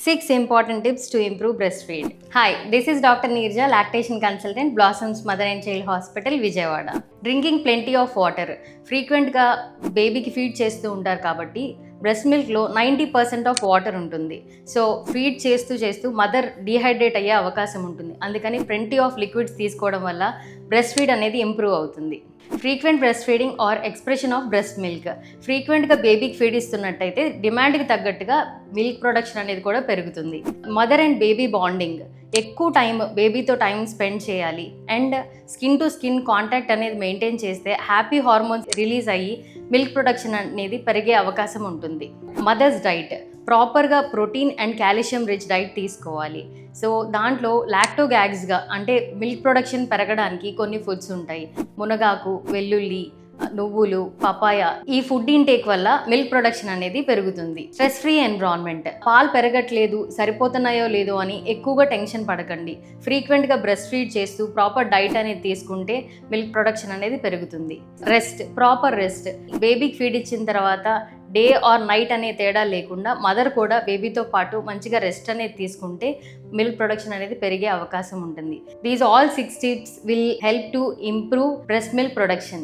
6 important tips to improve breastfeed. Hi, this is Dr. Neerja, lactation consultant, Blossoms Mother and Child Hospital, Vijayawada. Drinking plenty of water. ఫ్రీక్వెంట్గా బేబీకి feed చేస్తూ ఉంటారు కాబట్టి breast మిల్క్లో 90% of water ఉంటుంది. So feed చేస్తూ చేస్తూ mother dehydrate అయ్యే అవకాశం ఉంటుంది. అందుకని ప్లెంటీ ఆఫ్ లిక్విడ్స్ తీసుకోవడం వల్ల బ్రెస్ట్ ఫీడ్ అనేది ఇంప్రూవ్ అవుతుంది. Frequent breast feeding are expression of breast milk. ఫ్రీక్వెంట్గా బేబీకి ఫీడ్ ఇస్తున్నట్టయితే డిమాండ్కి తగ్గట్టుగా మిల్క్ ప్రొడక్షన్ అనేది కూడా పెరుగుతుంది. Mother and baby bonding. ఎక్కువ టైం బేబీతో టైం స్పెండ్ చేయాలి and skin to skin contact అనేది మెయింటైన్ చేస్తే హ్యాపీ హార్మోన్స్ రిలీజ్ అయ్యి మిల్క్ ప్రొడక్షన్ అనేది పెరిగే అవకాశం ఉంటుంది. Mother's diet. ప్రాపర్గా protein and calcium rich diet తీసుకోవాలి. సో దాంట్లో లాక్టోగాగ్స్గా అంటే మిల్క్ ప్రొడక్షన్ పెరగడానికి కొన్ని ఫుడ్స్ ఉంటాయి. మునగాకు, వెల్లుల్లి, నువ్వులు, పపాయ. ఈ ఫుడ్ ఇంటేక్ వల్ల మిల్క్ ప్రొడక్షన్ అనేది పెరుగుతుంది. Stress free environment. పాలు పెరగట్లేదు, సరిపోతున్నాయో లేదో అని ఎక్కువగా టెన్షన్ పడకండి. ఫ్రీక్వెంట్గా బ్రెస్ట్ ఫీడ్ చేస్తూ ప్రాపర్ డైట్ అనేది తీసుకుంటే మిల్క్ ప్రొడక్షన్ అనేది పెరుగుతుంది. రెస్ట్. Proper rest. బేబీకి ఫీడ్ ఇచ్చిన తర్వాత డే ఆర్ నైట్ అనే తేడా లేకుండా మదర్ కూడా బేబీతో పాటు మంచిగా రెస్ట్ అనేది తీసుకుంటే మిల్క్ ప్రొడక్షన్ అనేది పెరిగే అవకాశం ఉంటుంది. These all 6 tips will help to improve breast milk production.